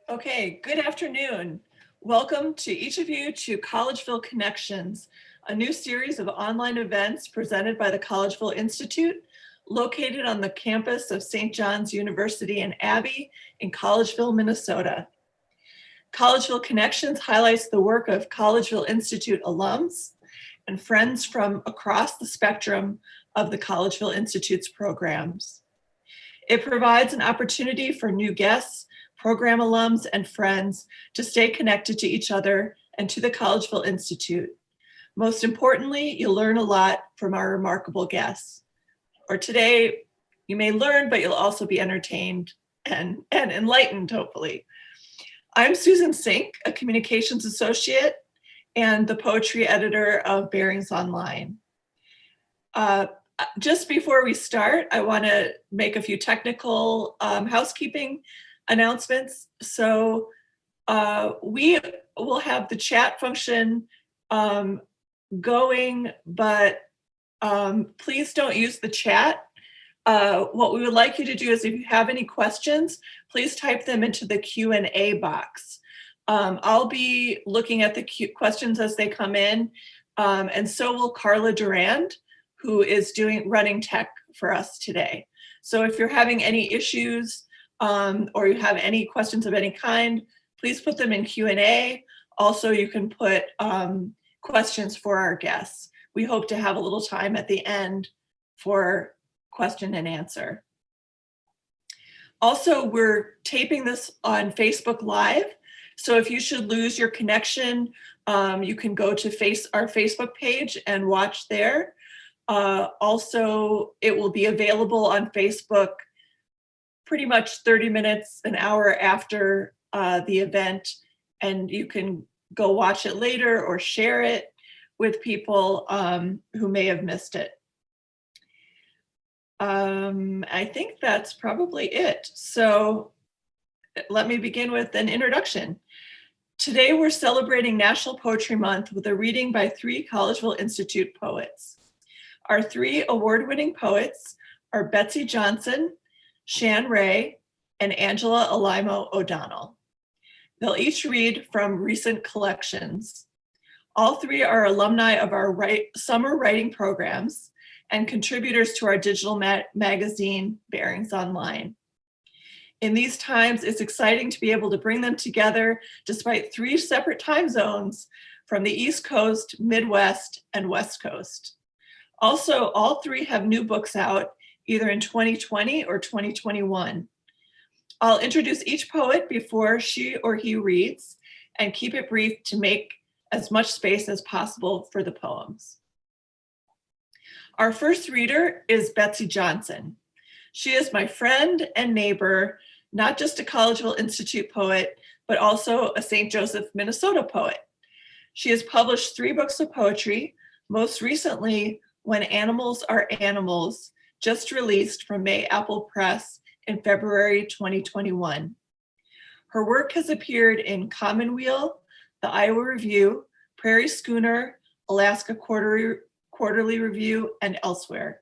Okay, good afternoon. Welcome to each of you to Collegeville Connections, a new series of online events presented by the Collegeville Institute, located on the campus of St. John's University in Abbey in Collegeville, Minnesota. Collegeville Connections highlights the work of Collegeville Institute alums and friends from across the spectrum of the Collegeville Institute's programs. It provides an opportunity for new guests, program alums, and friends to stay connected to each other and to the Collegeville Institute. Most importantly, you'll learn a lot from our remarkable guests. Or today, you may learn, but you'll also be entertained and enlightened, hopefully. I'm Susan Sink, a communications associate and the poetry editor of Bearings Online. Just before we start, I want to make a few technical housekeeping announcements. So we will have the chat function going, but please don't use the chat. What we would like you to do is if you have any questions, please type them into the Q&A box. I'll be looking at the questions as they come in, and so will Carla Durand, who is running tech for us today. So if you're having any issues or you have any questions of any kind, please put them in Q&A. Also, you can put questions for our guests. We hope to have a little time at the end for question and answer. Also, we're taping this on Facebook Live. So if you should lose your connection, you can go to our Facebook page and watch there. Also, it will be available on Facebook pretty much 30 minutes, an hour after the event, and you can go watch it later or share it with people who may have missed it. I think that's probably it. So let me begin with an introduction. Today, we're celebrating National Poetry Month with a reading by 3 Collegeville Institute poets. Our 3 award-winning poets are Betsy Johnson, Shann and Angela Alaimo O'Donnell. They'll each read from recent collections. All 3 are alumni of our summer writing programs and contributors to our digital magazine, Bearings Online. In these times, it's exciting to be able to bring them together despite 3 separate time zones from the East Coast, Midwest, and West Coast. Also, all 3 have new books out, either in 2020 or 2021. I'll introduce each poet before she or he reads and keep it brief to make as much space as possible for the poems. Our first reader is Betsy Johnson. She is my friend and neighbor, not just a Collegeville Institute poet, but also a St. Joseph, Minnesota poet. She has published 3 books of poetry, most recently, When Animals Are Animals, just released from May Apple Press in February 2021. Her work has appeared in Commonweal, the Iowa Review, Prairie Schooner, Alaska Quarterly Review, and elsewhere.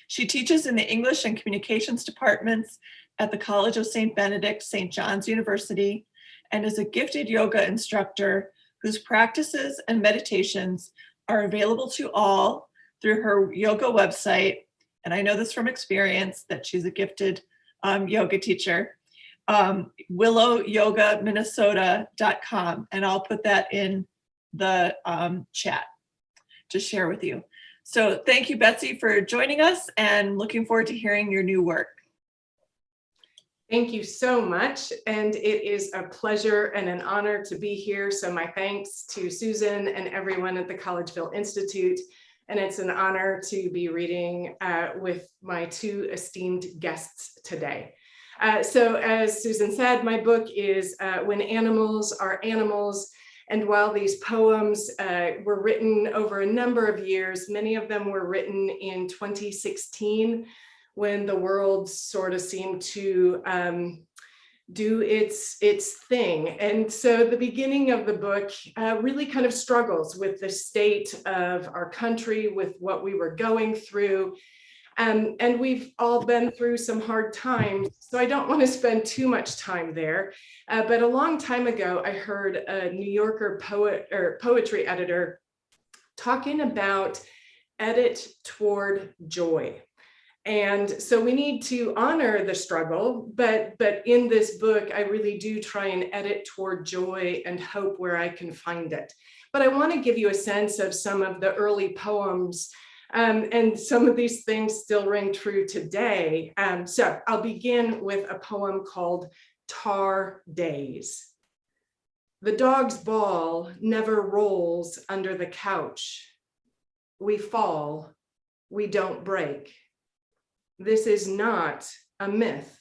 She teaches in the English and Communications departments at the College of St. Benedict, St. John's University, and is a gifted yoga instructor whose practices and meditations are available to all through her yoga website. And I know this from experience that she's a gifted yoga teacher, willowyogaminnesota.com. And I'll put that in the chat to share with you. So thank you, Betsy, for joining us and looking forward to hearing your new work. Thank you so much. And it is a pleasure and an honor to be here. So my thanks to Susan and everyone at the Collegeville Institute. And it's an honor to be reading with my 2 esteemed guests today. So as Susan said, my book is When Animals Are Animals. And while these poems were written over a number of years, many of them were written in 2016, when the world sort of seemed to do its thing. And so the beginning of the book really kind of struggles with the state of our country, with what we were going through. And we've all been through some hard times, so I don't want to spend too much time there. But a long time ago, I heard a New Yorker poet or poetry editor talking about edit toward joy. And so we need to honor the struggle, but in this book, I really do try and edit toward joy and hope where I can find it. But I want to give you a sense of some of the early poems, and some of these things still ring true today. So I'll begin with a poem called Tar Days. The dog's ball never rolls under the couch. We fall, we don't break. This is not a myth.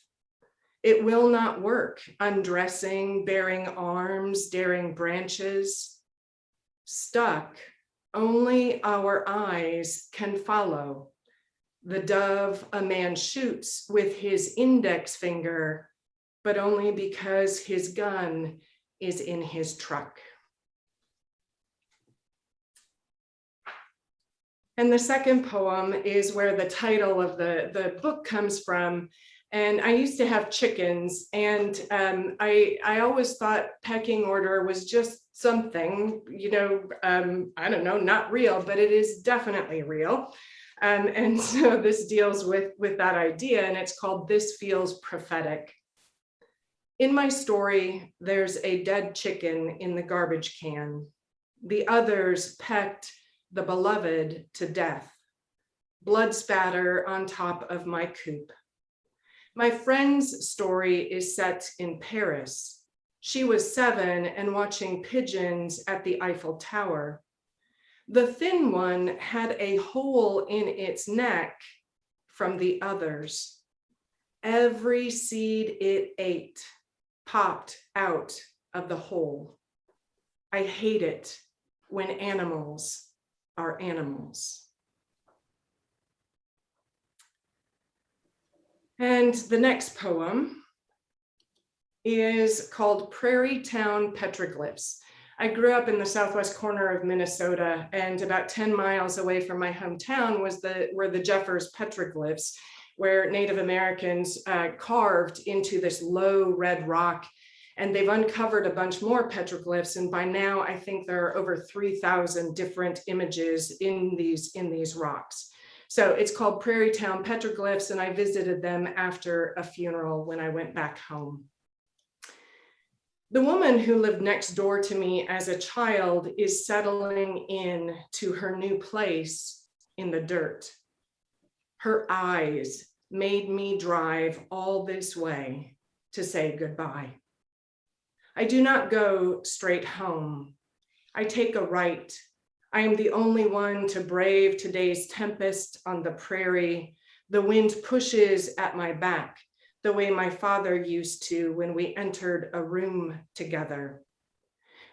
It will not work, undressing, bearing arms, daring branches. Stuck, only our eyes can follow. The dove a man shoots with his index finger, but only because his gun is in his truck. And the second poem is where the title of the book comes from. And I used to have chickens, and I always thought pecking order was just something, I don't know, not real, but it is definitely real. And so this deals with that idea, and it's called This Feels Prophetic. In my story, there's a dead chicken in the garbage can. The others pecked the beloved to death. Blood spatter on top of my coop. My friend's story is set in Paris. She was 7 and watching pigeons at the Eiffel Tower. The thin one had a hole in its neck from the others. Every seed it ate popped out of the hole. I hate it when animals are animals. And the next poem is called Prairietown Petroglyphs. I grew up in the southwest corner of Minnesota, and about 10 miles away from my hometown were the Jeffers petroglyphs, where Native Americans carved into this low red rock. And they've uncovered a bunch more petroglyphs. And by now, I think there are over 3,000 different images in these rocks. So it's called Prairietown Petroglyphs, and I visited them after a funeral when I went back home. The woman who lived next door to me as a child is settling in to her new place in the dirt. Her eyes made me drive all this way to say goodbye. I do not go straight home. I take a right. I am the only one to brave today's tempest on the prairie. The wind pushes at my back the way my father used to when we entered a room together.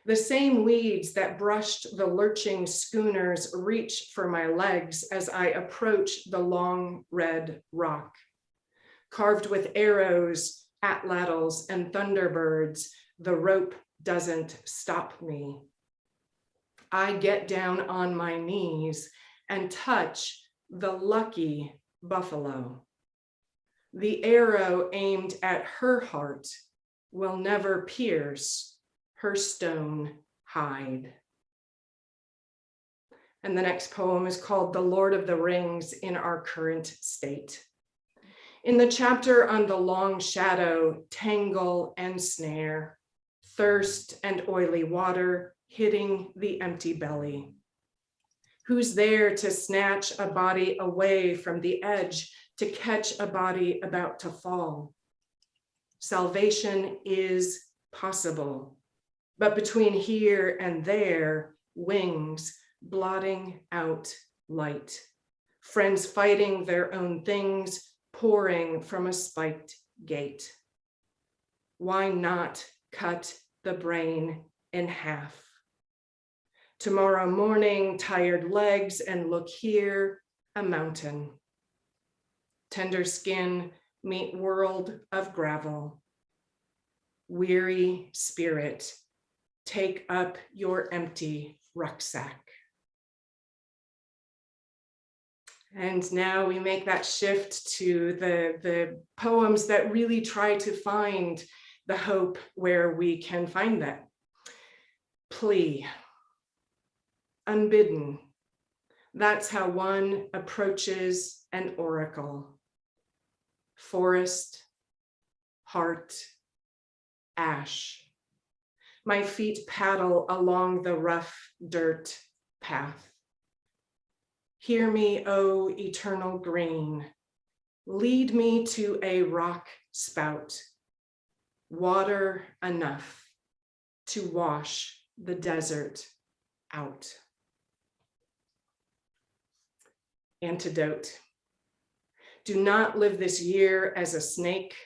The same weeds that brushed the lurching schooners reach for my legs as I approach the long red rock. Carved with arrows, atlatls, and thunderbirds, the rope doesn't stop me. I get down on my knees and touch the lucky buffalo. The arrow aimed at her heart will never pierce her stone hide. And the next poem is called The Lord of the Rings in Our Current State. In the chapter on the long shadow, tangle and snare, thirst and oily water hitting the empty belly. Who's there to snatch a body away from the edge, to catch a body about to fall? Salvation is possible, but between here and there, wings blotting out light. Friends fighting their own things, pouring from a spiked gate. Why not cut the brain in half? Tomorrow morning, tired legs, and look here, a mountain. Tender skin meet world of gravel. Weary spirit, take up your empty rucksack. And now we make that shift to the poems that really try to find the hope where we can find that. Plea, unbidden. That's how one approaches an oracle. Forest, heart, ash. My feet paddle along the rough dirt path. Hear me, O eternal green. Lead me to a rock spout. Water enough to wash the desert out. Antidote. Do not live this year as a snake,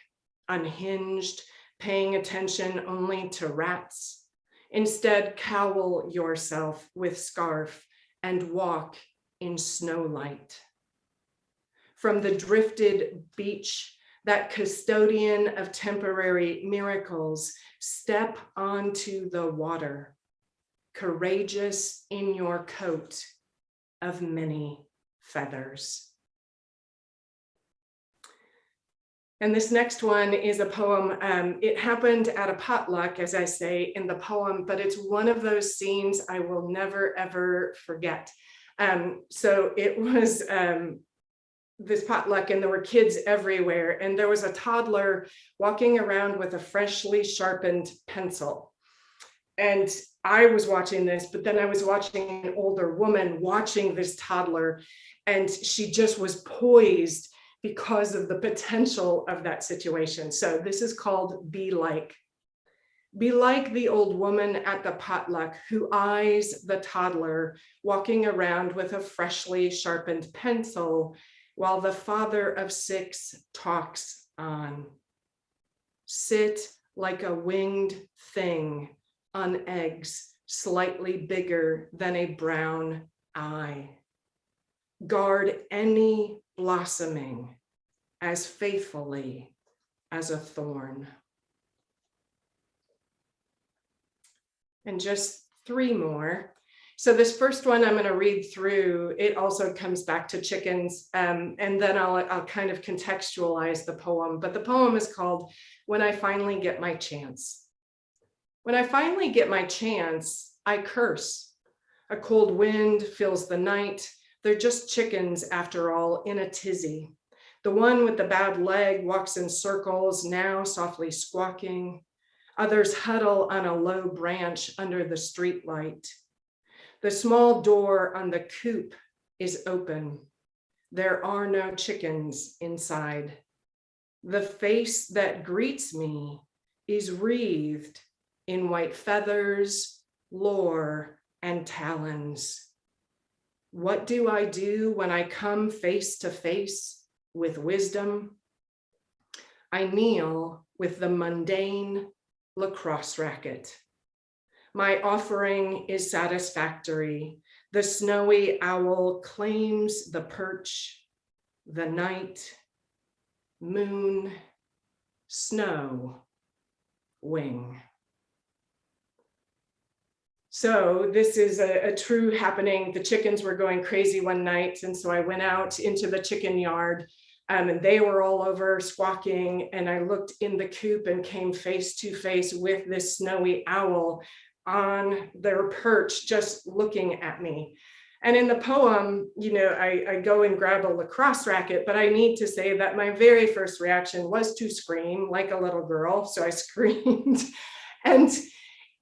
unhinged, paying attention only to rats. Instead, cowl yourself with scarf and walk in snowlight. From the drifted beach, that custodian of temporary miracles, step onto the water, courageous in your coat of many feathers. And this next one is a poem. It happened at a potluck, as I say in the poem, but it's one of those scenes I will never, ever forget. So it was this potluck, and there were kids everywhere, and there was a toddler walking around with a freshly sharpened pencil. And I was watching this, but then I was watching an older woman watching this toddler, and she just was poised because of the potential of that situation. So this is called Be Like. Be like the old woman at the potluck who eyes the toddler walking around with a freshly sharpened pencil while the father of 6 talks on. Sit like a winged thing on eggs slightly bigger than a brown eye. Guard any blossoming as faithfully as a thorn. And just 3 more. So this first one I'm going to read through. It also comes back to chickens, and then I'll kind of contextualize the poem. But the poem is called When I Finally Get My Chance. When I finally get my chance, I curse. A cold wind fills the night. They're just chickens, after all, in a tizzy. The one with the bad leg walks in circles, now softly squawking. Others huddle on a low branch under the streetlight. The small door on the coop is open. There are no chickens inside. The face that greets me is wreathed in white feathers, lore, and talons. What do I do when I come face to face with wisdom? I kneel with the mundane lacrosse racket. My offering is satisfactory. The snowy owl claims the perch, the night, moon, snow, wing. So this is a true happening. The chickens were going crazy one night, and so I went out into the chicken yard, and they were all over squawking, and I looked in the coop and came face to face with this snowy owl on their perch, just looking at me. And in the poem, you know, I go and grab a lacrosse racket, but I need to say that my very first reaction was to scream like a little girl. So I screamed. And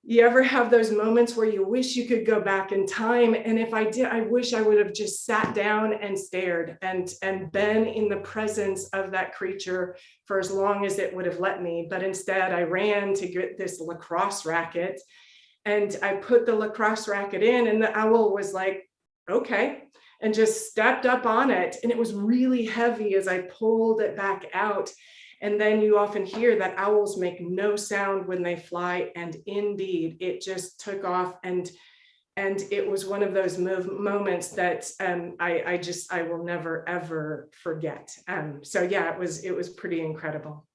you ever have those moments where you wish you could go back in time? And if I did, I wish I would have just sat down and stared and been in the presence of that creature for as long as it would have let me. But instead I ran to get this lacrosse racket, and I put the lacrosse racket in, and the owl was like, okay, and just stepped up on it. And it was really heavy as I pulled it back out. And then you often hear that owls make no sound when they fly. And indeed, it just took off. And it was one of those moments that I will never, ever forget. So yeah, it was pretty incredible.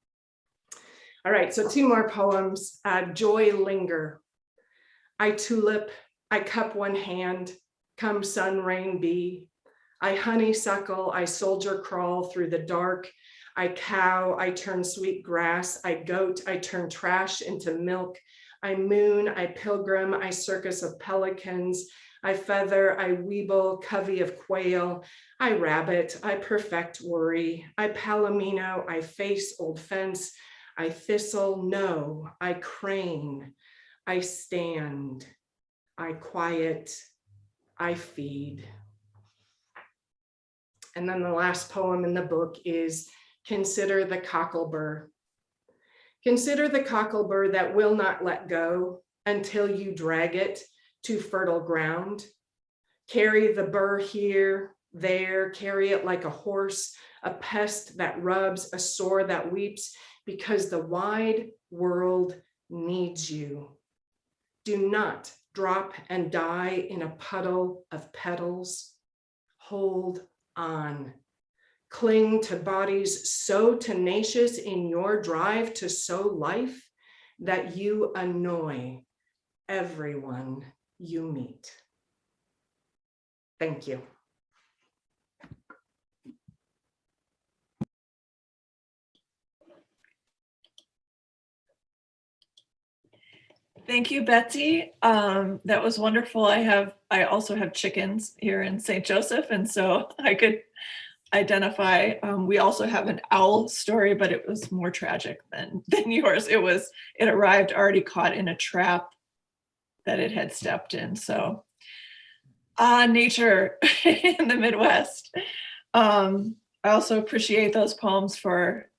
All right, so 2 more poems. Joy Linger. I tulip, I cup one hand, come sun, rain be. I honeysuckle, I soldier crawl through the dark. I cow, I turn sweet grass. I goat, I turn trash into milk. I moon, I pilgrim, I circus of pelicans. I feather, I weeble, covey of quail. I rabbit, I perfect worry. I palomino, I face old fence. I thistle, no, I crane. I stand, I quiet, I feed. And then the last poem in the book is Consider the Cocklebur. Consider the cocklebur that will not let go until you drag it to fertile ground. Carry the burr here, there, carry it like a horse, a pest that rubs, a sore that weeps, because the wide world needs you. Do not drop and die in a puddle of petals. Hold on. Cling to bodies so tenacious in your drive to sow life that you annoy everyone you meet. Thank you. Thank you, Betsy. That was wonderful. I also have chickens here in St. Joseph, and so I could identify. We also have an owl story, but it was more tragic than yours. It arrived already caught in a trap that it had stepped in. So nature in the Midwest. I also appreciate those poems for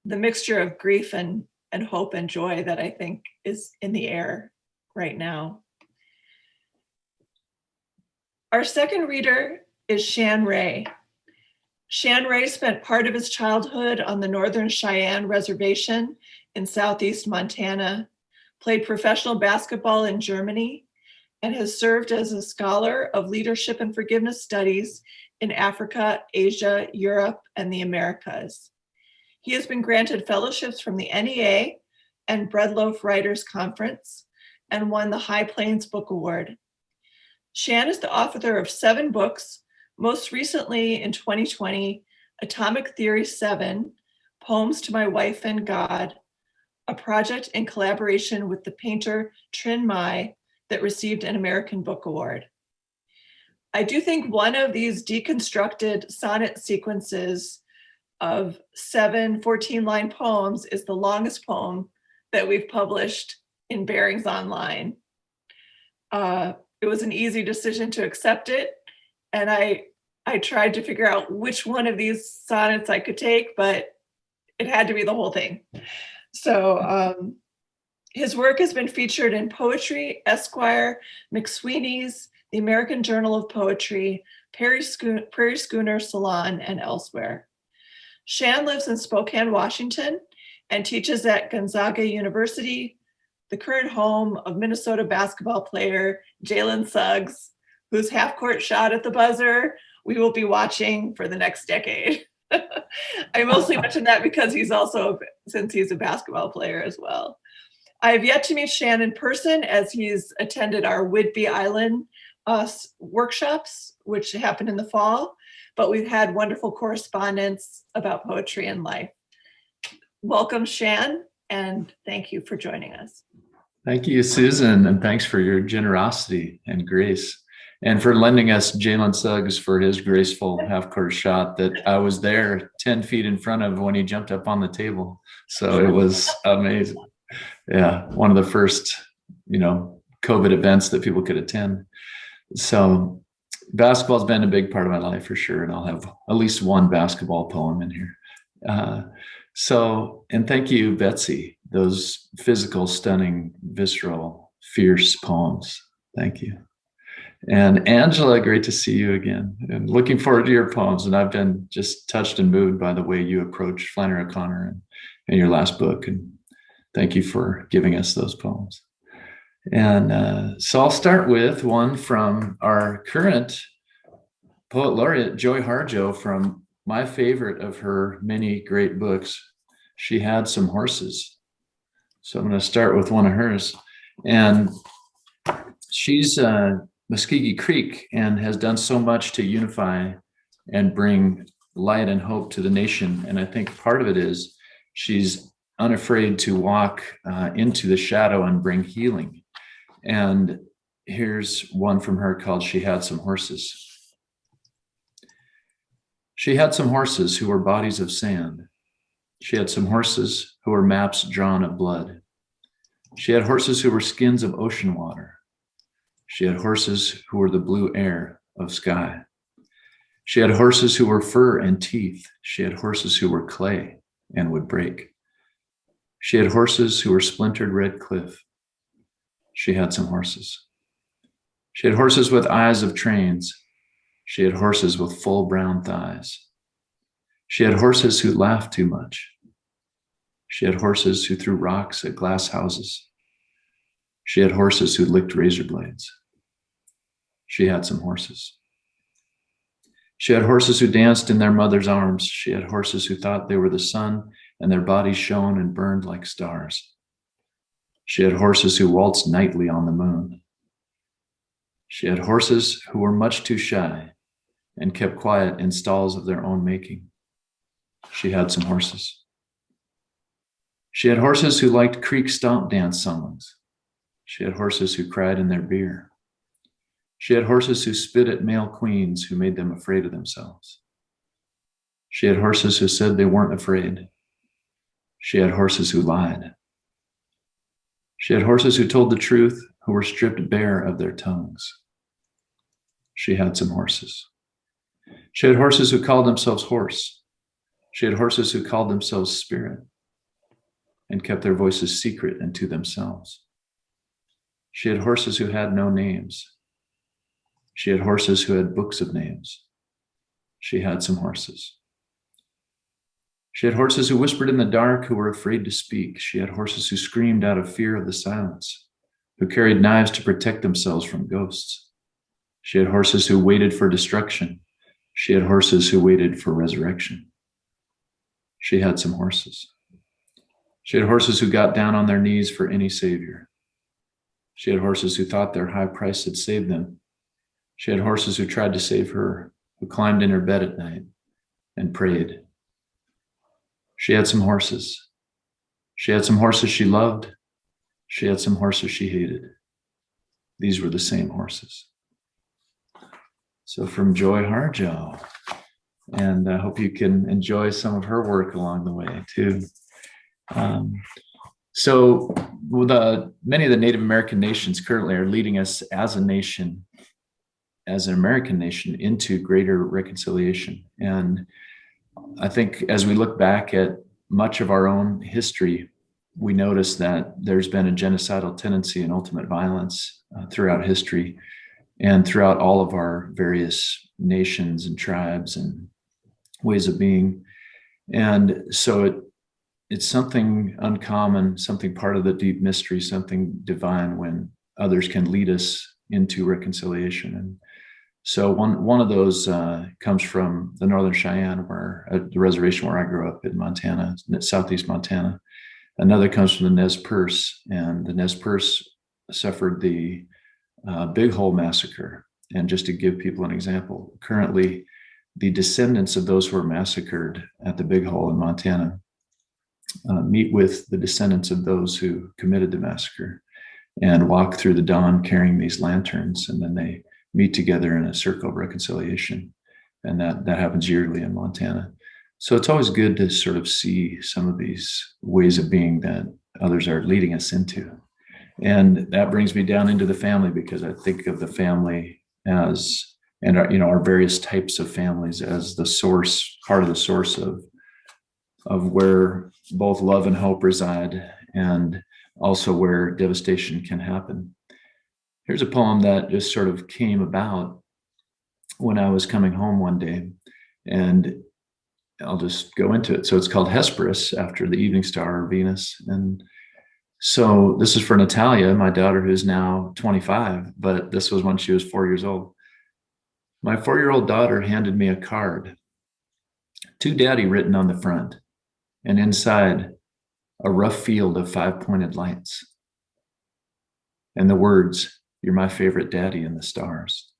the mixture of grief and hope and joy that I think is in the air right now. Our second reader is Shann Ray. Shann Ray spent part of his childhood on the Northern Cheyenne Reservation in Southeast Montana, played professional basketball in Germany, and has served as a scholar of leadership and forgiveness studies in Africa, Asia, Europe, and the Americas. He has been granted fellowships from the NEA and Breadloaf Writers Conference and won the High Plains Book Award. Shann is the author of 7 books, most recently in 2020, Atomic Theory 7, Poems to My Wife and God, a project in collaboration with the painter Trinh Mai that received an American Book Award. I do think one of these deconstructed sonnet sequences of 7 14-line poems is the longest poem that we've published in Bearings Online. It was an easy decision to accept it, and I tried to figure out which one of these sonnets I could take, but it had to be the whole thing. So his work has been featured in Poetry, Esquire, McSweeney's, the American Journal of Poetry, Prairie Schooner Salon, and elsewhere. Shann lives in Spokane, Washington, and teaches at Gonzaga University, the current home of Minnesota basketball player Jalen Suggs, whose half-court shot at the buzzer we will be watching for the next decade. I mostly mention that because since he's a basketball player as well. I have yet to meet Shann in person, as he's attended our Whidbey Island workshops, which happened in the fall, but we've had wonderful correspondence about poetry and life. Welcome, Shann, and thank you for joining us. Thank you, Susan, and thanks for your generosity and grace, and for lending us Jalen Suggs for his graceful half-court shot that I was there 10 feet in front of when he jumped up on the table. So it was amazing. Yeah, one of the first, COVID events that people could attend. So basketball's been a big part of my life for sure, and I'll have at least one basketball poem in here. And thank you, Betsy, those physical, stunning, visceral, fierce poems. Thank you. And Angela, great to see you again, and looking forward to your poems. And I've been just touched and moved by the way you approach Flannery O'Connor and your last book. And thank you for giving us those poems. And so I'll start with one from our current poet laureate, Joy Harjo, from my favorite of her many great books, She Had Some Horses. So I'm going to start with one of hers. And she's Muskogee Creek and has done so much to unify and bring light and hope to the nation. And I think part of it is she's unafraid to walk into the shadow and bring healing. And here's one from her called She Had Some Horses. She had some horses who were bodies of sand. She had some horses who were maps drawn of blood. She had horses who were skins of ocean water. She had horses who were the blue air of sky. She had horses who were fur and teeth. She had horses who were clay and would break. She had horses who were splintered red cliff. She had some horses. She had horses with eyes of trains. She had horses with full brown thighs. She had horses who laughed too much. She had horses who threw rocks at glass houses. She had horses who licked razor blades. She had some horses. She had horses who danced in their mother's arms. She had horses who thought they were the sun and their bodies shone and burned like stars. She had horses who waltzed nightly on the moon. She had horses who were much too shy and kept quiet in stalls of their own making. She had some horses. She had horses who liked creek stomp dance songs. She had horses who cried in their beer. She had horses who spit at male queens who made them afraid of themselves. She had horses who said they weren't afraid. She had horses who lied. She had horses who told the truth, who were stripped bare of their tongues. She had some horses. She had horses who called themselves horse. She had horses who called themselves spirit and kept their voices secret and to themselves. She had horses who had no names. She had horses who had books of names. She had some horses. She had horses who whispered in the dark, who were afraid to speak. She had horses who screamed out of fear of the silence, who carried knives to protect themselves from ghosts. She had horses who waited for destruction. She had horses who waited for resurrection. She had some horses. She had horses who got down on their knees for any savior. She had horses who thought their high price had saved them. She had horses who tried to save her, who climbed in her bed at night and prayed. She had some horses. She had some horses she loved. She had some horses she hated. These were the same horses. So from Joy Harjo, and I hope you can enjoy some of her work along the way too. So many of the Native American nations currently are leading us as a nation, as an American nation, into greater reconciliation. And I think as we look back at much of our own history, we notice that there's been a genocidal tendency and ultimate violence throughout history and throughout all of our various nations and tribes and ways of being. And so it's something uncommon, something part of the deep mystery, something divine when others can lead us into reconciliation. And so one of those comes from the Northern Cheyenne, where the reservation where I grew up in Montana, southeast Montana. Another comes from the Nez Perce, and the Nez Perce suffered the Big Hole Massacre. And just to give people an example, currently the descendants of those who were massacred at the Big Hole in Montana meet with the descendants of those who committed the massacre and walk through the dawn carrying these lanterns, and then they meet together in a circle of reconciliation. And that happens yearly in Montana. So it's always good to sort of see some of these ways of being that others are leading us into. And that brings me down into the family, because I think of the family as, and our various types of families as the source, part of the source of where both love and hope reside, and also where devastation can happen. Here's a poem that just sort of came about when I was coming home one day, and I'll just go into it. So it's called Hesperus, after the evening star, or Venus. And so this is for Natalia, my daughter, who's now 25, but this was when she was 4 years old. My 4-year-old daughter handed me a card, "To Daddy" written on the front, and inside a rough field of 5-pointed lights, and the words, "You're my favorite daddy," in the stars.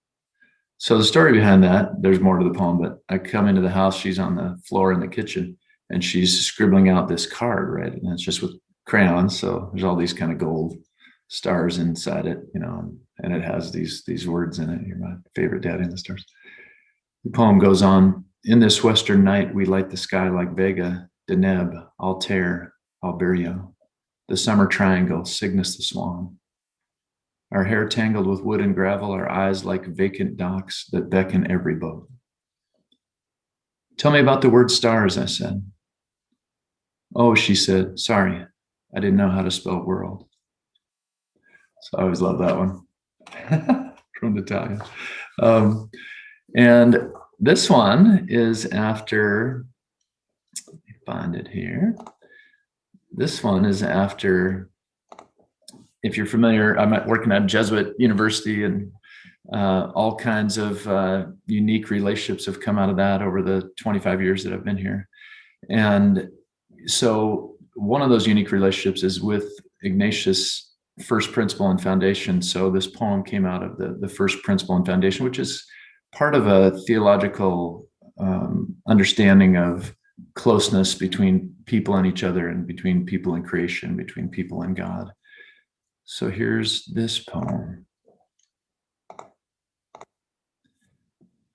So the story behind that, there's more to the poem, but I come into the house, she's on the floor in the kitchen, and she's scribbling out this card, right? And it's just with crayons. So there's all these kind of gold stars inside it, and it has these words in it. You're my favorite daddy in the stars. The poem goes on. In this western night, we light the sky like Vega, Deneb, Altair, Alberio, the summer triangle, Cygnus the swan. Our hair tangled with wood and gravel, our eyes like vacant docks that beckon every boat. Tell me about the word stars, I said. Oh, she said, sorry, I didn't know how to spell world. So I always love that one from Natalia. And this one is after, let me find it here. This one is after, if you're familiar, I'm working at Jesuit University, and all kinds of unique relationships have come out of that over the 25 years that I've been here. And so one of those unique relationships is with Ignatius' first principle and foundation. So this poem came out of the first principle and foundation, which is part of a theological understanding of closeness between people and each other, and between people and creation, between people and God. So here's this poem.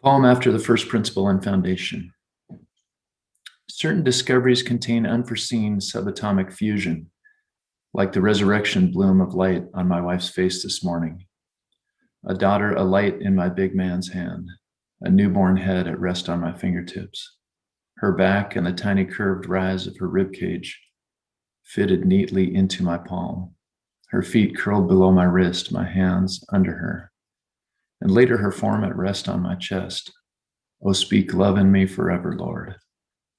Poem after the first principle and foundation. Certain discoveries contain unforeseen subatomic fusion, like the resurrection bloom of light on my wife's face this morning. A daughter alight in my big man's hand, a newborn head at rest on my fingertips. Her back and the tiny curved rise of her rib cage fitted neatly into my palm. Her feet curled below my wrist, my hands under her, and later her form at rest on my chest. Oh, speak love in me forever, Lord.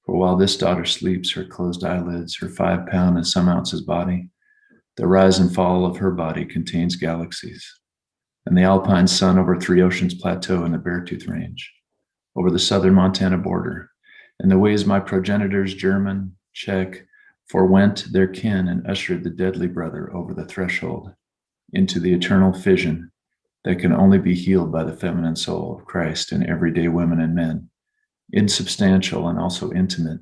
For while this daughter sleeps, her closed eyelids, her 5 pound and some ounces body, the rise and fall of her body contains galaxies, and the alpine sun over 3 oceans plateau in the Beartooth Range, over the southern Montana border, and the ways my progenitors, German, Czech, forewent their kin and ushered the deadly brother over the threshold into the eternal fission that can only be healed by the feminine soul of Christ in everyday women and men, insubstantial and also intimate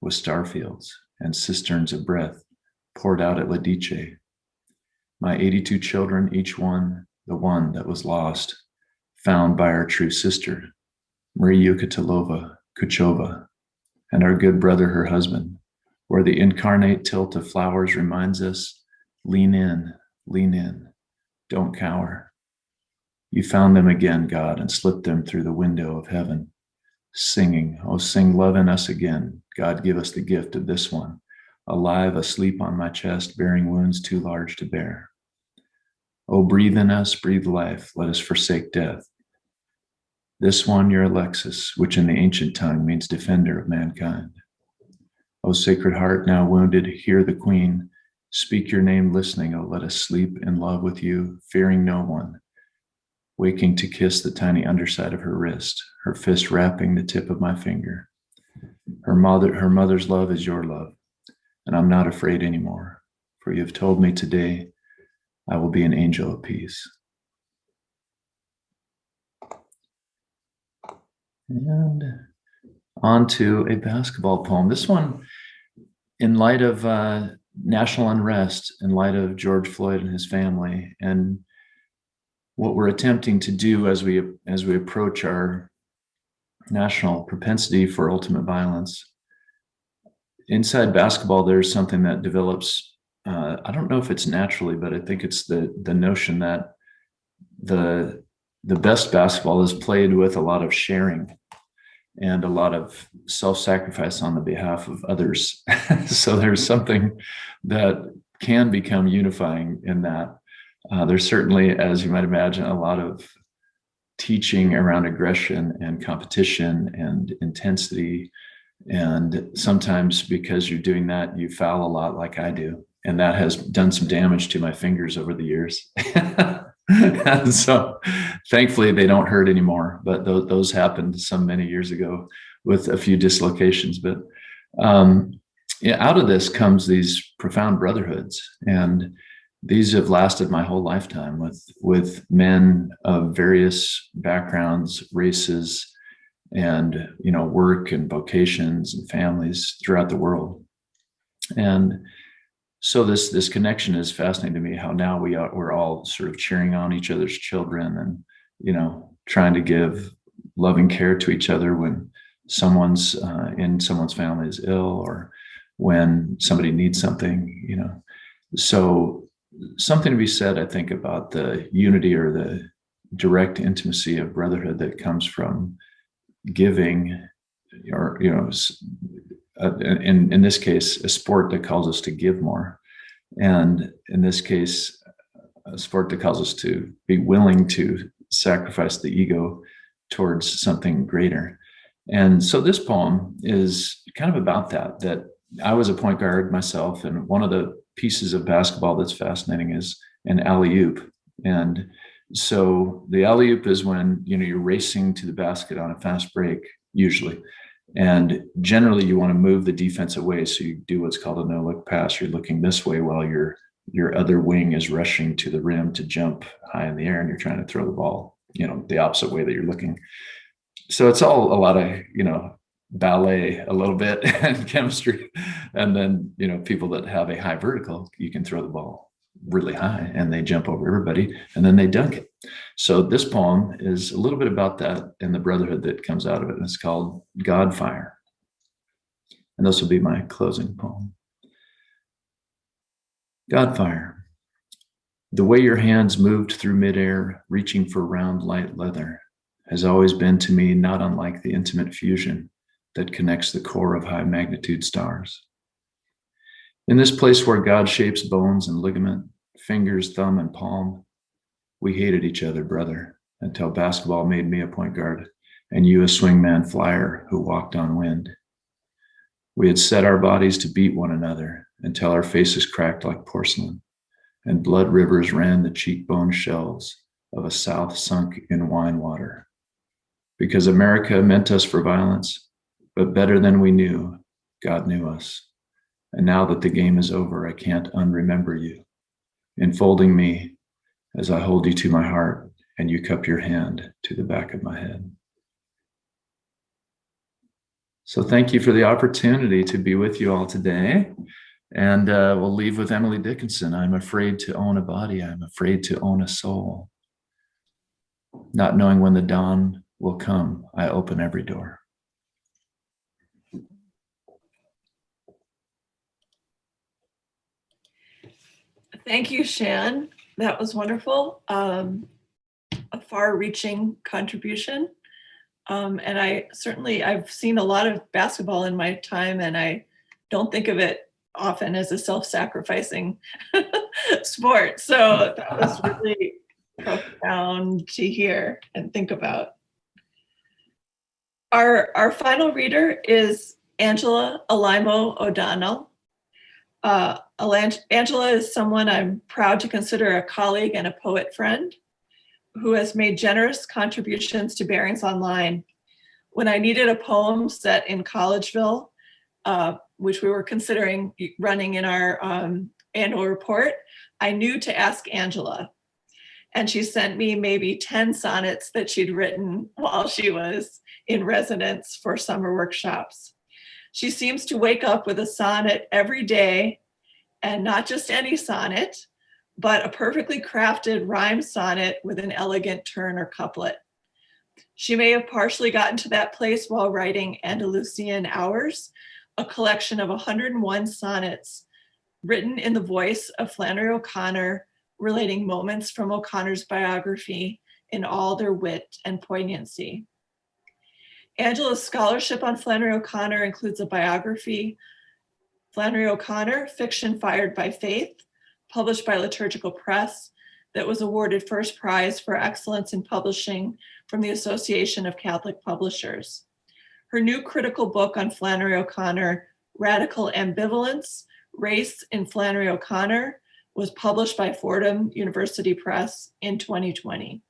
with starfields and cisterns of breath poured out at Ladice. My 82 children, each one, the one that was lost, found by our true sister, Marie Yukatilova Kuchova, and our good brother, her husband, where the incarnate tilt of flowers reminds us, lean in, don't cower. You found them again, God, and slipped them through the window of heaven, singing, oh, sing love in us again. God, give us the gift of this one, alive, asleep on my chest, bearing wounds too large to bear. Oh, breathe in us, breathe life, let us forsake death. This one, your Alexis, which in the ancient tongue means defender of mankind. O Sacred Heart, now wounded, hear the Queen. Speak your name listening, oh, let us sleep in love with you, fearing no one. Waking to kiss the tiny underside of her wrist, her fist wrapping the tip of my finger. Her mother's love is your love, and I'm not afraid anymore, for you have told me today I will be an angel of peace. And on to a basketball poem. This one, in light of national unrest, in light of George Floyd and his family, and what we're attempting to do as we approach our national propensity for ultimate violence. Inside basketball, there's something that develops. I don't know if it's naturally, but I think it's the notion that the best basketball is played with a lot of sharing and a lot of self-sacrifice on the behalf of others. So there's something that can become unifying in that. There's certainly, as you might imagine, a lot of teaching around aggression and competition and intensity. And sometimes because you're doing that, you foul a lot like I do. And that has done some damage to my fingers over the years. And so thankfully they don't hurt anymore, but those happened many years ago with a few dislocations. But out of this comes these profound brotherhoods. And these have lasted my whole lifetime with men of various backgrounds, races, and work and vocations and families throughout the world. And so this connection is fascinating to me, how now we're all sort of cheering on each other's children and trying to give loving care to each other when someone's in someone's family is ill, or when somebody needs something. So something to be said, I think, about the unity or the direct intimacy of brotherhood that comes from giving, or in this case, a sport that calls us to give more, and in this case, a sport that calls us to be willing to sacrifice the ego towards something greater. And so this poem is kind of about that I was a point guard myself, and one of the pieces of basketball that's fascinating is an alley-oop. And so the alley-oop is when you're racing to the basket on a fast break, usually, and generally you want to move the defense away, so you do what's called a no-look pass. You're looking this way while your other wing is rushing to the rim to jump high in the air, and you're trying to throw the ball the opposite way that you're looking. So it's all a lot of ballet a little bit and chemistry, and then people that have a high vertical, you can throw the ball really high and they jump over everybody and then they dunk it. So this poem is a little bit about that and the brotherhood that comes out of it, and it's called Godfire, and this will be my closing poem. Godfire. The way your hands moved through midair, reaching for round light leather, has always been to me not unlike the intimate fusion that connects the core of high magnitude stars. In this place where God shapes bones and ligament, fingers, thumb, and palm, we hated each other, brother, until basketball made me a point guard and you a swingman flyer who walked on wind. We had set our bodies to beat one another until our faces cracked like porcelain, and blood rivers ran the cheekbone shelves of a South sunk in wine water. Because America meant us for violence, but better than we knew, God knew us. And now that the game is over, I can't unremember you, enfolding me as I hold you to my heart and you cup your hand to the back of my head. So thank you for the opportunity to be with you all today. And we'll leave with Emily Dickinson. I'm afraid to own a body. I'm afraid to own a soul. Not knowing when the dawn will come, I open every door. Thank you, Shann. That was wonderful. A far-reaching contribution. And I've seen a lot of basketball in my time, and I don't think of it often as a self-sacrificing sport. So that was really profound to hear and think about. Our final reader is Angela Alaimo O'Donnell. Angela is someone I'm proud to consider a colleague and a poet friend who has made generous contributions to Barings Online. When I needed a poem set in Collegeville, which we were considering running in our annual report, I knew to ask Angela. And she sent me maybe 10 sonnets that she'd written while she was in residence for summer workshops. She seems to wake up with a sonnet every day, and not just any sonnet, but a perfectly crafted rhyme sonnet with an elegant turn or couplet. She may have partially gotten to that place while writing Andalusian Hours, a collection of 101 sonnets written in the voice of Flannery O'Connor, relating moments from O'Connor's biography in all their wit and poignancy. Angela's scholarship on Flannery O'Connor includes a biography, Flannery O'Connor, Fiction Fired by Faith, published by Liturgical Press, that was awarded first prize for excellence in publishing from the Association of Catholic Publishers. Her new critical book on Flannery O'Connor, Radical Ambivalence, Race in Flannery O'Connor, was published by Fordham University Press in 2020.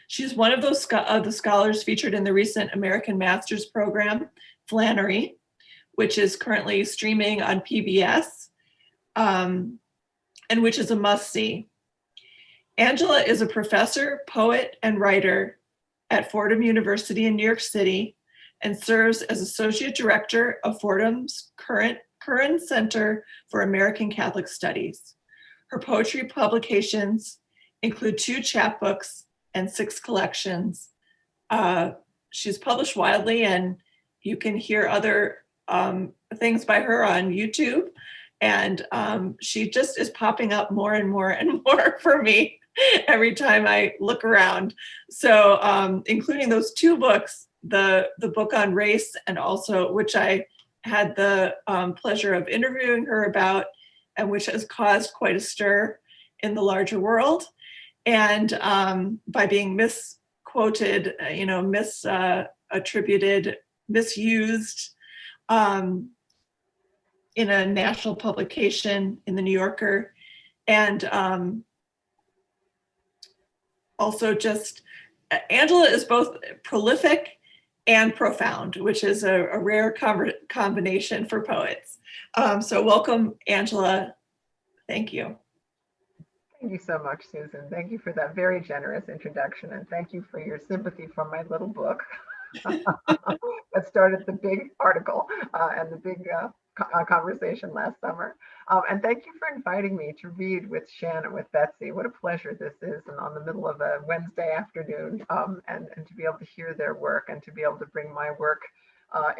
She's one of the scholars featured in the recent American Master's program, Flannery, which is currently streaming on PBS. And and which is a must-see. Angela is a professor, poet, and writer at Fordham University in New York City and serves as Associate Director of Fordham's Curran Center for American Catholic Studies. Her poetry publications include 2 chapbooks and 6 collections. She's published widely, and you can hear other things by her on YouTube. And she just is popping up more and more and more for me every time I look around. So including those 2 books, the book on race, and also which I had the pleasure of interviewing her about, and which has caused quite a stir in the larger world. And by being misquoted, misattributed, misused in a national publication in the New Yorker. And also just, Angela is both prolific and profound, which is a rare combination for poets. So welcome, Angela. Thank you. Thank you so much, Susan. Thank you for that very generous introduction, and thank you for your sympathy for my little book that started the big article and the big conversation last summer. And thank you for inviting me to read with Shann and with Betsy. What a pleasure this is, and on the middle of a Wednesday afternoon, and to be able to hear their work and to be able to bring my work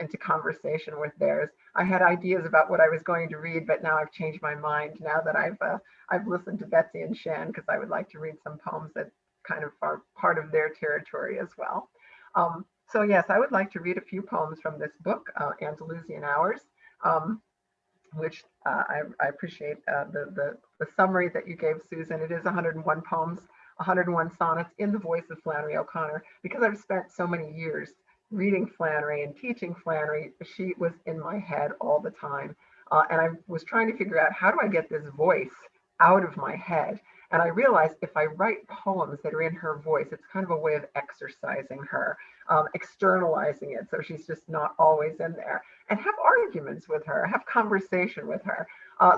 into conversation with theirs. I had ideas about what I was going to read, but now I've changed my mind now that I've listened to Betsy and Shann, because I would like to read some poems that kind of are part of their territory as well. So yes, I would like to read a few poems from this book, Andalusian Hours, which I appreciate the summary that you gave, Susan. It is 101 poems, 101 sonnets in the voice of Flannery O'Connor. Because I've spent so many years reading Flannery and teaching Flannery, she was in my head all the time. And I was trying to figure out, how do I get this voice out of my head? And I realized if I write poems that are in her voice, it's kind of a way of exercising her, externalizing it, so she's just not always in there, and have arguments with her, have conversation with her.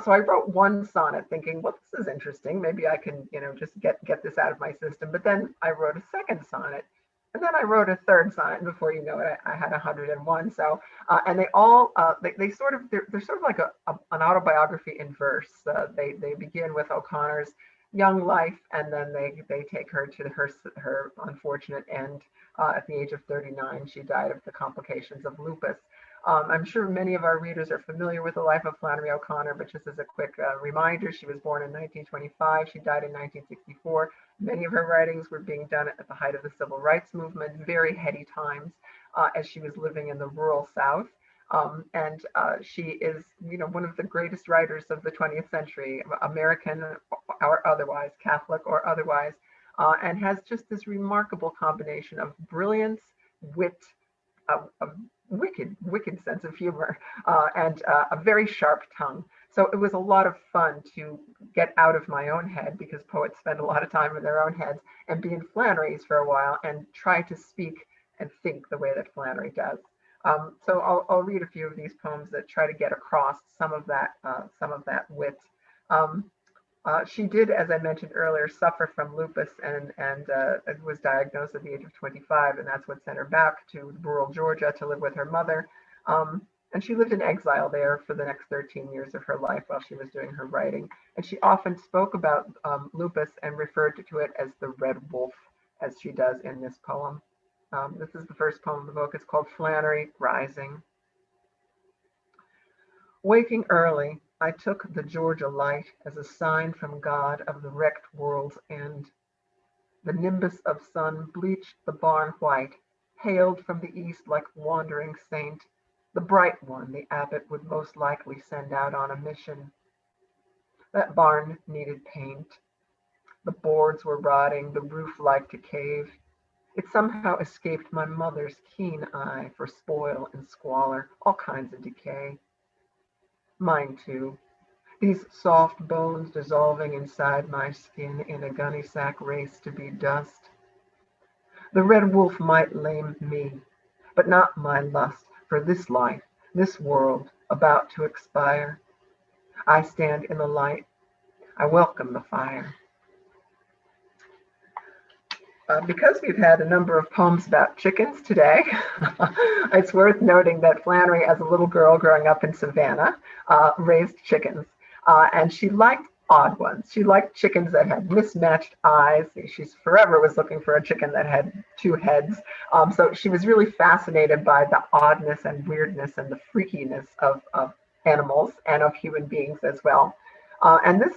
So I wrote one sonnet thinking, well, this is interesting. Maybe I can, just get this out of my system. But then I wrote a second sonnet, and then I wrote a third sonnet, and before you know it, I had 101. So, and they all, they're sort of like an autobiography in verse. They begin with O'Connor's young life, and then they take her to her unfortunate end. At the age of 39, she died of the complications of lupus. I'm sure many of our readers are familiar with the life of Flannery O'Connor, but just as a quick reminder, she was born in 1925. She died in 1964. Many of her writings were being done at the height of the civil rights movement, very heady times, as she was living in the rural South. And she is, one of the greatest writers of the 20th century, American or otherwise, Catholic or otherwise, and has just this remarkable combination of brilliance, wit, a wicked sense of humor, and a very sharp tongue. So it was a lot of fun to get out of my own head, because poets spend a lot of time in their own heads, and be in Flannery's for a while and try to speak and think the way that Flannery does. So I'll read a few of these poems that try to get across some of that wit. She did, as I mentioned earlier, suffer from lupus and was diagnosed at the age of 25, and that's what sent her back to rural Georgia to live with her mother. And she lived in exile there for the next 13 years of her life while she was doing her writing. And she often spoke about lupus and referred to it as the red wolf, as she does in this poem. This is the first poem of the book. It's called Flannery Rising. Waking early, I took the Georgia light as a sign from God of the wrecked world's end. The nimbus of sun bleached the barn white, hailed from the east like wandering saint, the bright one the abbot would most likely send out on a mission. That barn needed paint. The boards were rotting, the roof like to cave. It somehow escaped my mother's keen eye for spoil and squalor, all kinds of decay. Mine too. These soft bones dissolving inside my skin in a gunny sack race to be dust. The red wolf might lame me, but not my lust for this life, this world about to expire. I stand in the light. I welcome the fire. Because we've had a number of poems about chickens today, it's worth noting that Flannery, as a little girl growing up in Savannah, raised chickens. And she liked odd ones. She liked chickens that had mismatched eyes. She forever was looking for a chicken that had two heads. So she was really fascinated by the oddness and weirdness and the freakiness of animals and of human beings as well. And this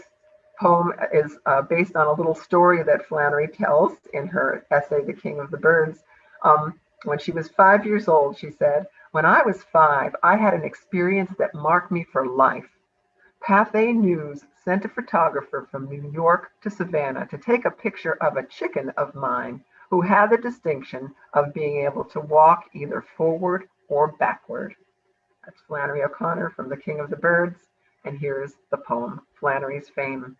poem is based on a little story that Flannery tells in her essay, The King of the Birds. When she was 5 years old, she said, "When I was 5, I had an experience that marked me for life. Pathé News sent a photographer from New York to Savannah to take a picture of a chicken of mine who had the distinction of being able to walk either forward or backward." That's Flannery O'Connor from The King of the Birds. And here's the poem, Flannery's Fame.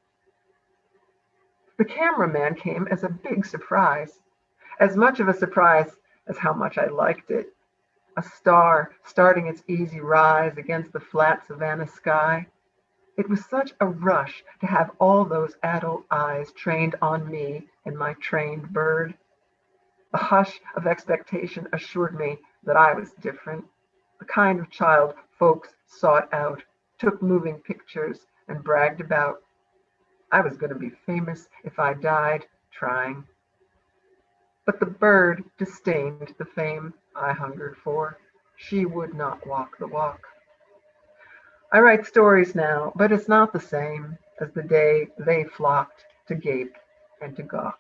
The cameraman came as a big surprise, as much of a surprise as how much I liked it. A star starting its easy rise against the flat Savannah sky. It was such a rush to have all those adult eyes trained on me and my trained bird. The hush of expectation assured me that I was different, the kind of child folks sought out, took moving pictures, and bragged about. I was going to be famous if I died trying. But the bird disdained the fame I hungered for. She would not walk the walk. I write stories now, but it's not the same as the day they flocked to gape and to gawk.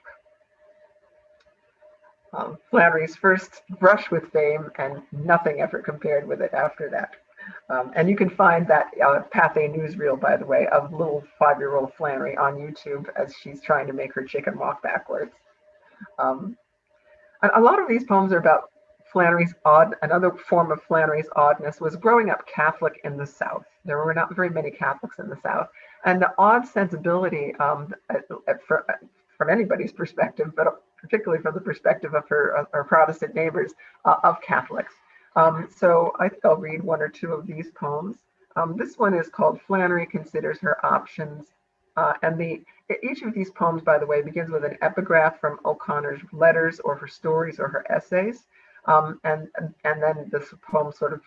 Flannery's first brush with fame, and nothing ever compared with it after that. And you can find that Pathé newsreel, by the way, of little 5-year-old Flannery on YouTube as she's trying to make her chicken walk backwards. A lot of these poems are about Flannery's another form of Flannery's oddness was growing up Catholic in the South. There were not very many Catholics in the South. And the odd sensibility from anybody's perspective, but particularly from the perspective of her Protestant neighbors, of Catholics. So I think I'll read one or two of these poems. This one is called Flannery Considers Her Options. And each of these poems, by the way, begins with an epigraph from O'Connor's letters or her stories or her essays. And then this poem sort of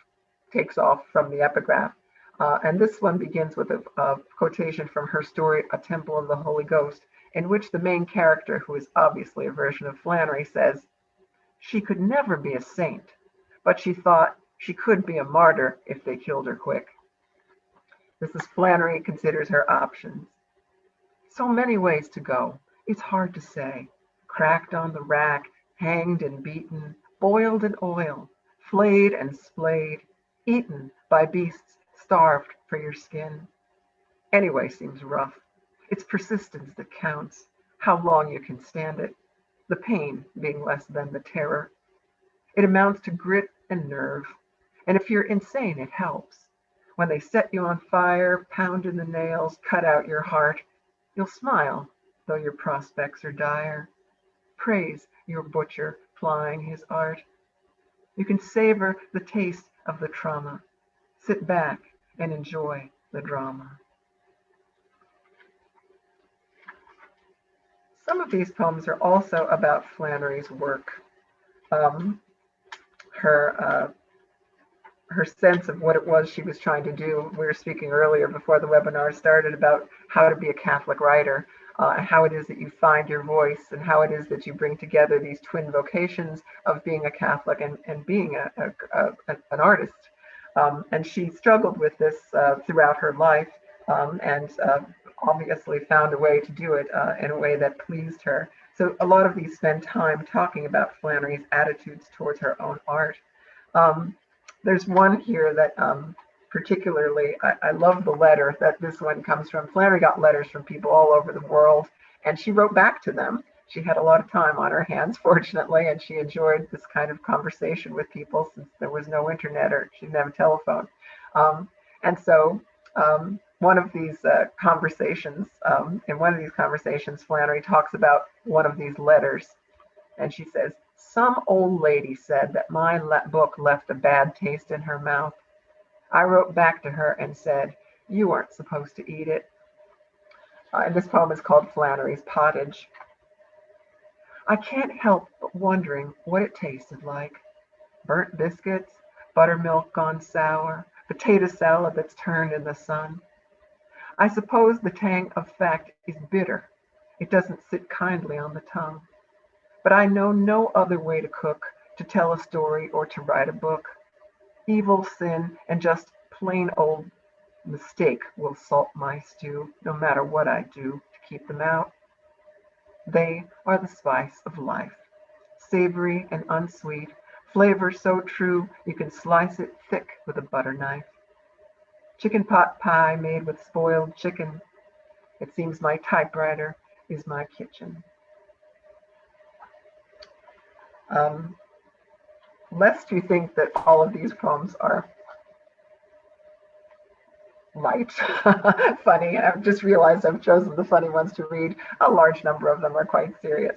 takes off from the epigraph. And this one begins with a quotation from her story, A Temple of the Holy Ghost, in which the main character, who is obviously a version of Flannery, says, "She could never be a saint, but she thought she could be a martyr if they killed her quick." This is Flannery Considers Her Options. So many ways to go. It's hard to say. Cracked on the rack, hanged and beaten, boiled in oil, flayed and splayed, eaten by beasts starved for your skin. Anyway seems rough. It's persistence that counts, how long you can stand it, the pain being less than the terror. It amounts to grit and nerve. And if you're insane, it helps. When they set you on fire, pound in the nails, cut out your heart, you'll smile, though your prospects are dire. Praise your butcher plying his art. You can savor the taste of the trauma. Sit back and enjoy the drama. Some of these poems are also about Flannery's work. Her sense of what it was she was trying to do. We were speaking earlier before the webinar started about how to be a Catholic writer, and how it is that you find your voice, and how it is that you bring together these twin vocations of being a Catholic and being an artist. And she struggled with this throughout her life, and obviously found a way to do it in a way that pleased her. So a lot of these spend time talking about Flannery's attitudes towards her own art. There's one here that particularly, I love the letter that this one comes from. Flannery got letters from people all over the world, and she wrote back to them. She had a lot of time on her hands, fortunately, and she enjoyed this kind of conversation with people since there was no internet or she didn't have a telephone. And so one of these conversations, in one of these conversations, Flannery talks about one of these letters, and she says, "Some old lady said that my book left a bad taste in her mouth. I wrote back to her and said, 'You aren't supposed to eat it.'" And this poem is called Flannery's Pottage. I can't help but wondering what it tasted like. Burnt biscuits, buttermilk gone sour, potato salad that's turned in the sun. I suppose the tang of fact is bitter. It doesn't sit kindly on the tongue. But I know no other way to cook, to tell a story, or to write a book. Evil, sin, and just plain old mistake will salt my stew, no matter what I do to keep them out. They are the spice of life, savory and unsweet, flavor so true you can slice it thick with a butter knife. Chicken pot pie made with spoiled chicken. It seems my typewriter is my kitchen. Lest you think that all of these poems are light, funny, and I've just realized I've chosen the funny ones to read. A large number of them are quite serious.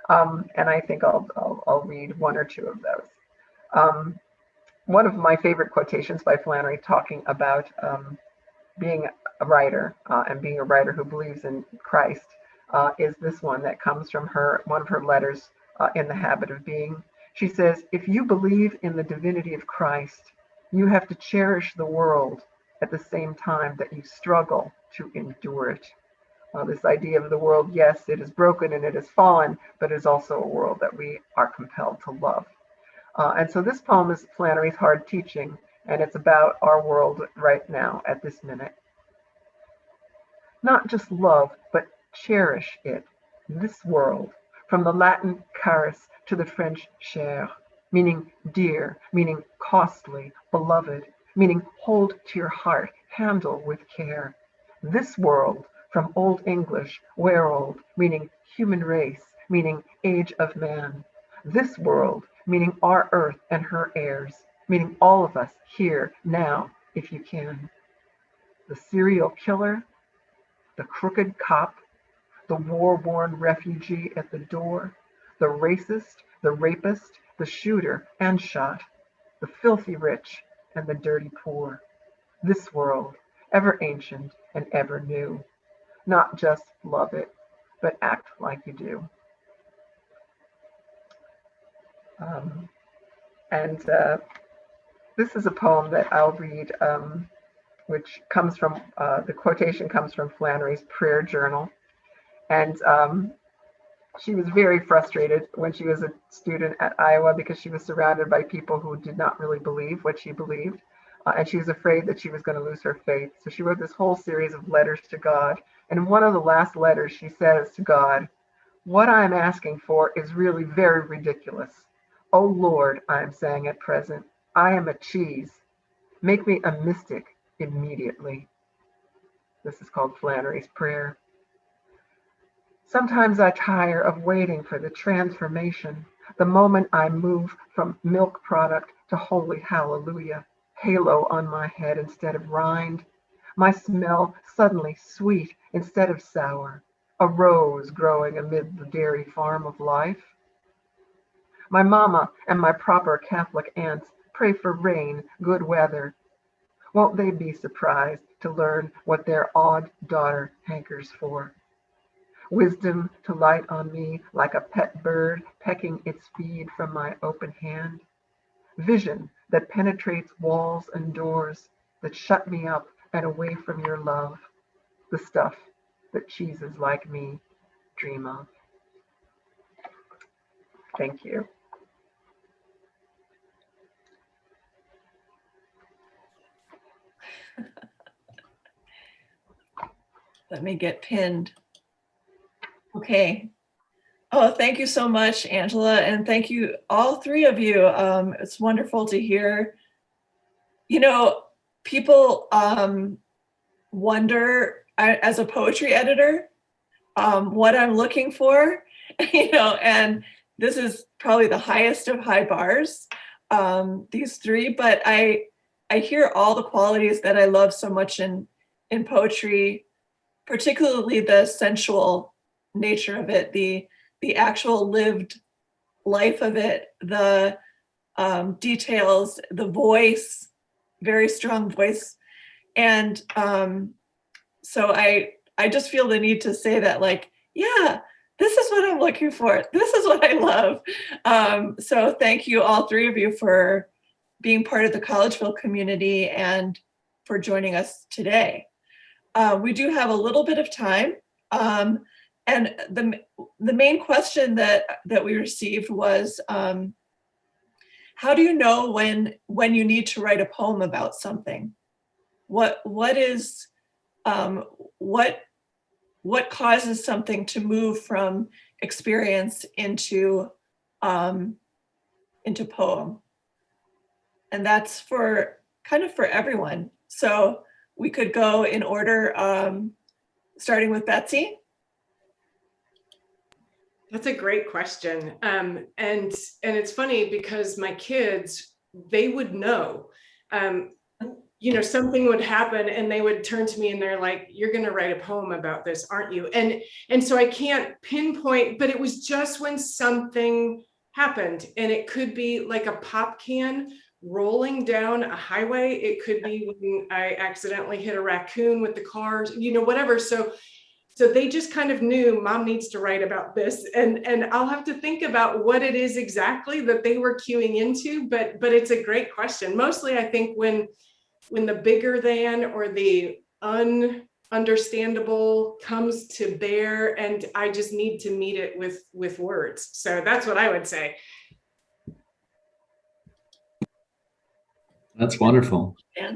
And I think I'll read one or two of those. One of my favorite quotations by Flannery talking about being a writer and being a writer who believes in Christ is this one that comes from one of her letters, In the Habit of Being. She says, if you believe in the divinity of Christ, you have to cherish the world at the same time that you struggle to endure it. This idea of the world, yes, it is broken and it is fallen, but it is also a world that we are compelled to love. And so this poem is Flannery's hard teaching, and it's about our world right now at this minute. Not just love, but cherish it, this world, from the Latin caris to the French cher, meaning dear, meaning costly, beloved, meaning hold to your heart, handle with care. This world, from Old English, wereold, meaning human race, meaning age of man. This world, meaning our earth and her heirs, meaning all of us here, now, if you can. The serial killer, the crooked cop, the war-worn refugee at the door, the racist, the rapist, the shooter and shot, the filthy rich and the dirty poor. This world, ever ancient and ever new. Not just love it, but act like you do. This is a poem that I'll read, which comes from, the quotation comes from Flannery's prayer journal. And she was very frustrated when she was a student at Iowa because she was surrounded by people who did not really believe what she believed. And she was afraid that she was going to lose her faith. So she wrote this whole series of letters to God. And in one of the last letters, she says to God, what I'm asking for is really very ridiculous. Oh Lord, I'm saying at present, I am a cheese. Make me a mystic immediately. This is called Flannery's prayer. Sometimes I tire of waiting for the transformation, the moment I move from milk product to holy hallelujah, halo on my head instead of rind, my smell suddenly sweet instead of sour, a rose growing amid the dairy farm of life. My mama and my proper Catholic aunts pray for rain, good weather. Won't they be surprised to learn what their odd daughter hankers for? Wisdom to light on me like a pet bird pecking its feed from my open hand. Vision that penetrates walls and doors that shut me up and away from your love. The stuff that cheeses like me dream of. Thank you. Let me get pinned. Okay. Oh, thank you so much, Angela. And thank you, all three of you. It's wonderful to hear. You know, people wonder, as a poetry editor, what I'm looking for, and this is probably the highest of high bars, these three, but I hear all the qualities that I love so much in poetry, particularly the sensual nature of it, the actual lived life of it, the details, the voice, very strong voice. And so I I just feel the need to say that, like, yeah, this is what I'm looking for. This is what I love. So thank you, all three of you, for being part of the Collegeville community and for joining us today. We do have a little bit of time. And the main question that we received was, how do you know when you need to write a poem about something? What causes something to move from experience into poem? And that's for everyone. So we could go in order, starting with Betsy. That's a great question. And it's funny because my kids, they would know, something would happen and they would turn to me and they're like, you're going to write a poem about this, aren't you? And so I can't pinpoint, but it was just when something happened, and it could be like a pop can rolling down a highway. It could be when I accidentally hit a raccoon with the car, whatever. So they just kind of knew Mom needs to write about this, and I'll have to think about what it is exactly that they were cueing into, but it's a great question. Mostly I think when the bigger than or the ununderstandable comes to bear, and I just need to meet it with words. So that's what I would say. That's wonderful. Yeah.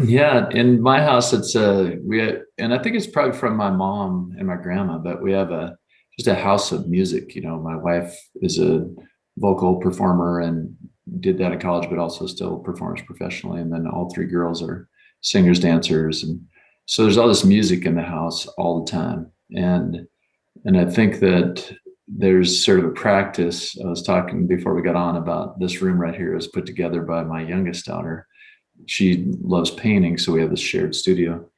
Yeah, in my house, it's and I think it's probably from my mom and my grandma, but we have just a house of music. My wife is a vocal performer and did that in college, but also still performs professionally. And then all three girls are singers, dancers, and so there's all this music in the house all the time. And I think that there's sort of a practice. I was talking before we got on about this room right here was put together by my youngest daughter. She loves painting, so we have this shared studio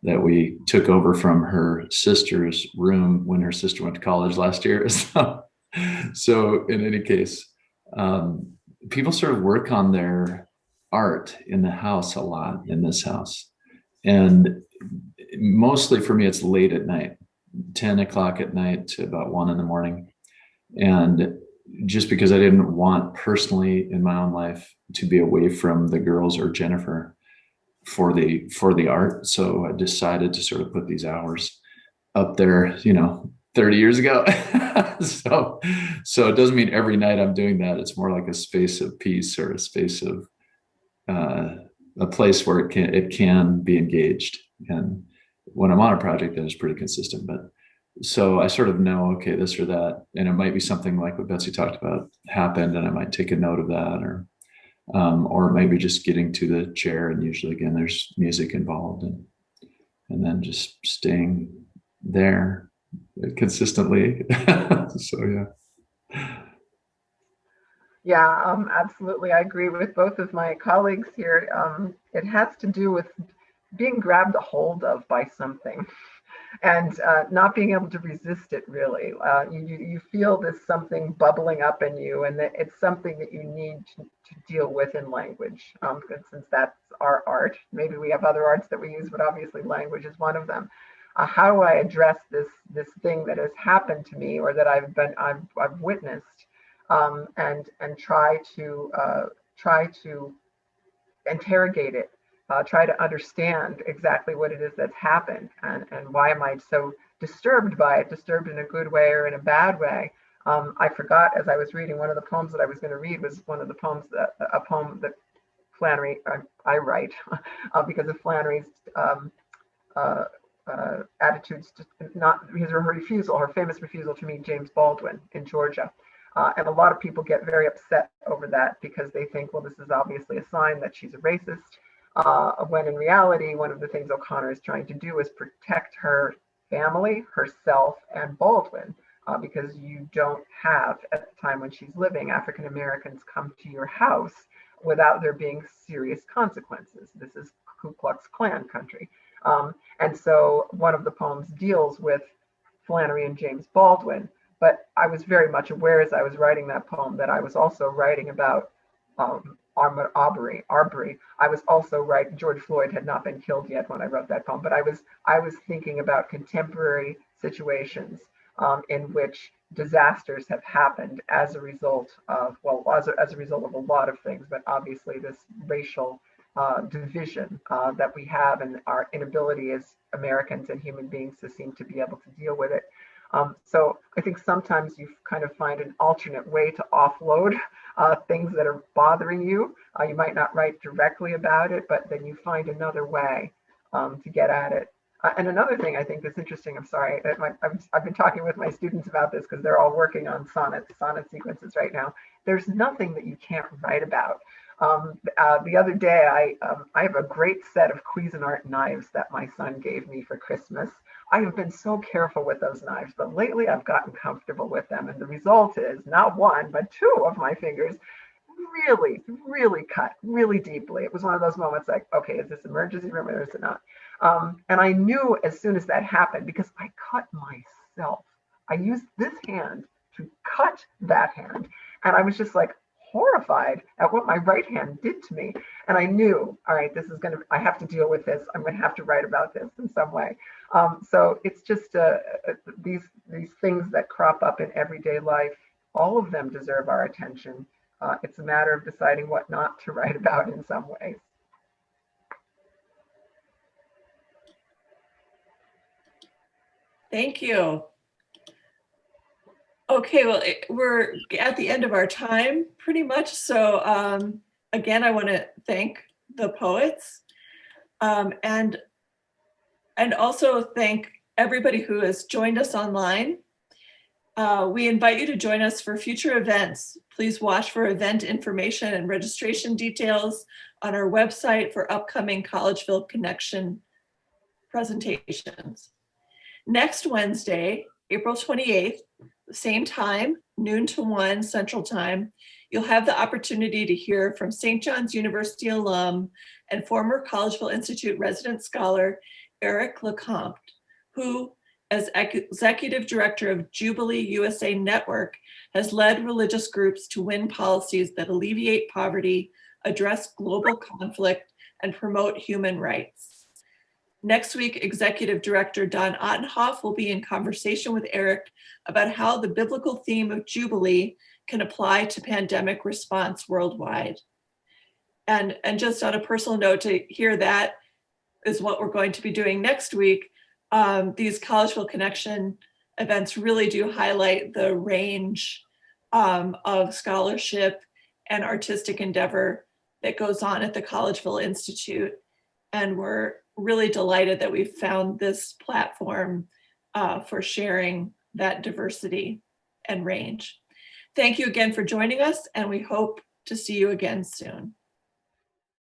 that we took over from her sister's room when her sister went to college last year. So in any case, people sort of work on their art in the house a lot in this house. And mostly for me, it's late at night, 10 o'clock at night to about 1 a.m. And just because I didn't want personally in my own life to be away from the girls or Jennifer for the art. So I decided to sort of put these hours up there, 30 years ago. So it doesn't mean every night I'm doing that. It's more like a space of peace, or a space of a place where it can be engaged. And when I'm on a project, that is pretty consistent. But so I sort of know, okay, this or that, and it might be something like what Betsy talked about happened, and I might take a note of that, or maybe just getting to the chair, and usually again there's music involved, and then just staying there consistently. So yeah, absolutely. I agree with both of my colleagues here. It has to do with being grabbed a hold of by something, and not being able to resist it, really. You feel this something bubbling up in you, and that it's something that you need to deal with in language. Since that's our art, maybe we have other arts that we use, but obviously language is one of them. How do I address this thing that has happened to me, or that I've witnessed, and try to interrogate it. Try to understand exactly what it is that's happened, and why am I so disturbed by it, disturbed in a good way or in a bad way. I forgot, as I was reading, one of the poems that I was going to read was one of the poems a poem that Flannery, I write because of Flannery's attitudes, not her famous refusal to meet James Baldwin in Georgia. And a lot of people get very upset over that because they think, well, this is obviously a sign that she's a racist. When in reality, one of the things O'Connor is trying to do is protect her family, herself, and Baldwin, because you don't have, at the time when she's living, African Americans come to your house without there being serious consequences. This is Ku Klux Klan country. And so one of the poems deals with Flannery and James Baldwin, but I was very much aware as I was writing that poem that I was also writing about Arbery. I was also right. George Floyd had not been killed yet when I wrote that poem, but I was thinking about contemporary situations in which disasters have happened as a result of, well, as a result of a lot of things, but obviously this racial division that we have, and our inability as Americans and human beings to seem to be able to deal with it. So I think sometimes you kind of find an alternate way to offload things that are bothering you. You might not write directly about it, but then you find another way to get at it. And another thing I think that's interesting, I'm sorry, I've been talking with my students about this because they're all working on sonnet sequences right now. There's nothing that you can't write about. The other day, I have a great set of Cuisinart knives that my son gave me for Christmas. I have been so careful with those knives, but lately I've gotten comfortable with them. And the result is not one, but two of my fingers really, really cut really deeply. It was one of those moments like, okay, is this emergency room or is it not? And I knew as soon as that happened, because I cut myself. I used this hand to cut that hand. And I was just like horrified at what my right hand did to me. And I knew, all right, I have to deal with this. I'm going to have to write about this in some way. So it's just these things that crop up in everyday life, all of them deserve our attention. It's a matter of deciding what not to write about in some ways. Thank you. Okay, well, we're at the end of our time pretty much. So again, I want to thank the poets and also thank everybody who has joined us online. We invite you to join us for future events. Please watch for event information and registration details on our website for upcoming Collegeville Connection presentations. Next Wednesday, April 28th, same time, noon to 1 Central Time, you'll have the opportunity to hear from St. John's University alum and former Collegeville Institute resident scholar, Eric Lecomte, who, as executive director of Jubilee USA Network, has led religious groups to win policies that alleviate poverty, address global conflict, and promote human rights. Next week, Executive Director Don Ottenhoff will be in conversation with Eric about how the biblical theme of Jubilee can apply to pandemic response worldwide. And just on a personal note, to hear that is what we're going to be doing next week. These Collegeville Connection events really do highlight the range of scholarship and artistic endeavor that goes on at the Collegeville Institute. And we're really delighted that we've found this platform for sharing that diversity and range. Thank you again for joining us, and we hope to see you again soon.